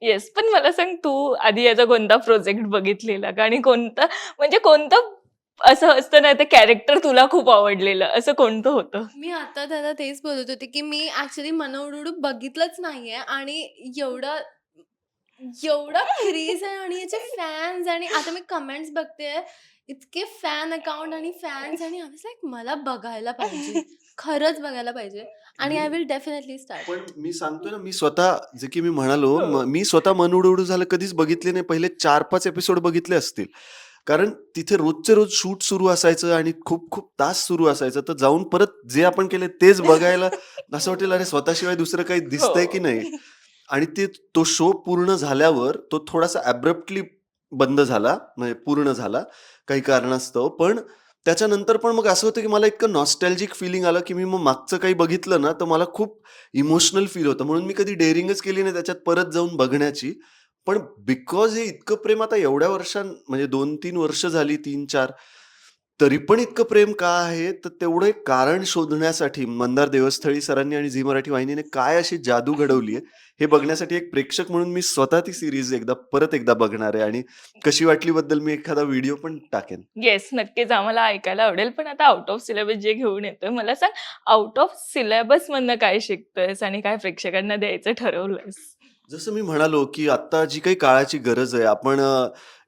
Yes. पण मला सांग तू आधी याचा कोणता प्रोजेक्ट बघितलेला का? आणि कोणतं म्हणजे कोणतं असं असतं ना, ते कॅरेक्टर तुला खूप आवडलेलं असं कोणतं होतं? मी आता त्याला तेच बोलत होते, की मी ॲक्चुअली मनोडूडू बघितलंच नाहीये आणि एवढं एवढा क्रेज आहे आणि याचे फॅन्स आणि आता मी कमेंट्स बघतेय, इतके फॅन अकाउंट आणि फॅन्स आणि आय वाज लाइक मला बघायला पाहिजे. खरंच बघायला पाहिजे आणि मी आय विल डेफिनिटली स्टार्ट. पण मी सांगतोय ना, मी स्वतः जे की मी म्हणालो, हो. मी स्वतः मन उडू झालं कधीच बघितले नाही. पहिले 4-5 एपिसोड बघितले असतील. कारण तिथे रोजचे रोज शूट सुरू असायचं आणि खूप-खूप तास सुरू असायचं. तर जाऊन परत जे आपण केले तेच बघायला असं वाटेल, अरे स्वतःशिवाय दुसरं काही हो. दिसतंय की नाही? आणि तो शो पूर्ण झाल्यावर तो थोडासा अब्रप्टली बंद झाला, म्हणजे पूर्ण झाला काही कारणास्तव. पण त्याच्यानंतर पण मग असं होतं, की मला इतकं नॉस्टॅल्जिक फीलिंग आलं, की मी मग मागचं काही बघितलं ना, तर मला खूप इमोशनल फील होतं. म्हणून मी कधी डेअरिंगच केली नाही त्याच्यात परत जाऊन बघण्याची. पण बिकॉज हे इतकं प्रेम आता एवढ्या म्हणजे 2-3 वर्ष झाली, 3-4 तरी पण इतकं प्रेम का आहे? तर तेवढं एक कारण शोधण्यासाठी मंदार देवस्थळी सरांनी आणि झी मराठी वाहिनीने काय अशी जादू घडवली आहे, हे बघण्यासाठी एक प्रेक्षक म्हणून मी स्वतः ती सीरीज परत एकदा बघणार आहे आणि कशी वाटली बद्दल मी एखादा व्हिडिओ पण टाकेन. येस, नक्कीच आम्हाला ऐकायला आवडेल. पण आता आउट ऑफ सिलेबस जे घेऊन येतोय, मला सांग आउट ऑफ सिलेबसमधनं काय शिकतोयस आणि काय प्रेक्षकांना द्यायचं ठरवलंयस? जसं मी म्हणालो, की आत्ता जी काही काळाची गरज आहे, आपण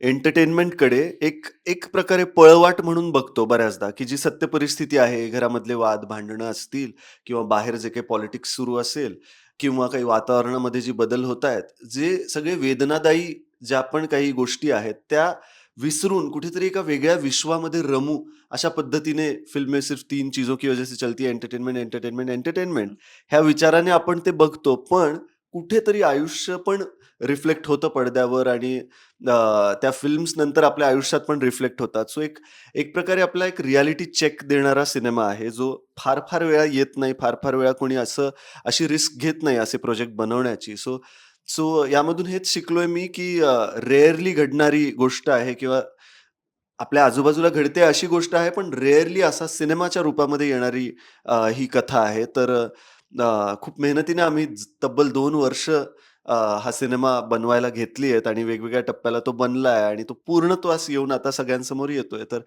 एंटरटेनमेंटकडे एक एक प्रकारे पळवाट म्हणून बघतो बऱ्याचदा, की जी सत्य परिस्थिती आहे, घरामधले वाद-भांडणं असतील किंवा बाहेर जे काही पॉलिटिक्स सुरू असेल किंवा काही वातावरणामध्ये जे बदल होत आहेत, जे सगळे वेदनादायी ज्या पण काही गोष्टी आहेत, त्या विसरून कुठेतरी एका वेगळ्या विश्वामध्ये रमू, अशा पद्धतीने फिल्में सिर्फ 3 चीज़ों की वजह से चलती है, एंटरटेनमेंट, एंटरटेनमेंट, एंटरटेनमेंट. ह्या विचाराने आपण ते बघतो. पण कुठेतरी आयुष्य पण रिफ्लेक्ट होतं पडद्यावर आणि त्या फिल्म्स नंतर आपल्या आयुष्यात पण रिफ्लेक्ट होतात. सो एक एक प्रकारे आपला एक रिॲलिटी चेक देणारा सिनेमा आहे, जो फार-फार वेळा येत नाही. फार-फार वेळा कोणी अशी रिस्क घेत नाही असे प्रोजेक्ट बनवण्याची. सो सो यामधून हेच शिकलोय मी, की रेअरली घडणारी गोष्ट आहे किंवा आपल्या आजूबाजूला घडते अशी गोष्ट आहे, पण रेअरली असा सिनेमाच्या रूपामध्ये येणारी ही कथा आहे. तर खूप मेहनतीने आम्ही तब्बल 2 वर्ष हा सिनेमा बनवायला घेतली आहेत आणि वेगवेगळ्या टप्प्याला तो बनलाय आणि तो पूर्णत्वास येऊन आता सगळ्यांसमोर येतोय. तर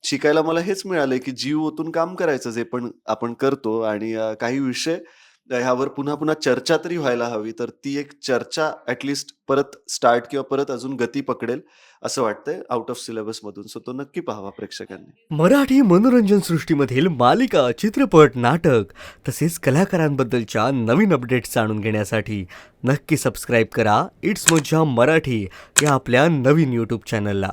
शिकायला मला हेच मिळालंय, की जीव ओतून काम करायचं जे पण आपण करतो आणि काही विषय ह्यावर पुन्हा-पुन्हा चर्चा तरी व्हायला हवी. तर ती एक चर्चा परत स्टार्ट किंवा परत अजून गती पकडेल असं वाटतंय आउट ऑफ सिलेबसमधून. सो तो नक्की पाहावा प्रेक्षकांनी. मराठी मनोरंजन सृष्टीमधील मालिका, चित्रपट, नाटक तसेच कलाकारांबद्दलच्या नवीन अपडेट्स जाणून घेण्यासाठी नक्की सबस्क्राईब करा इट्स मज्जा मराठी या आपल्या नवीन यूट्यूब चॅनलला.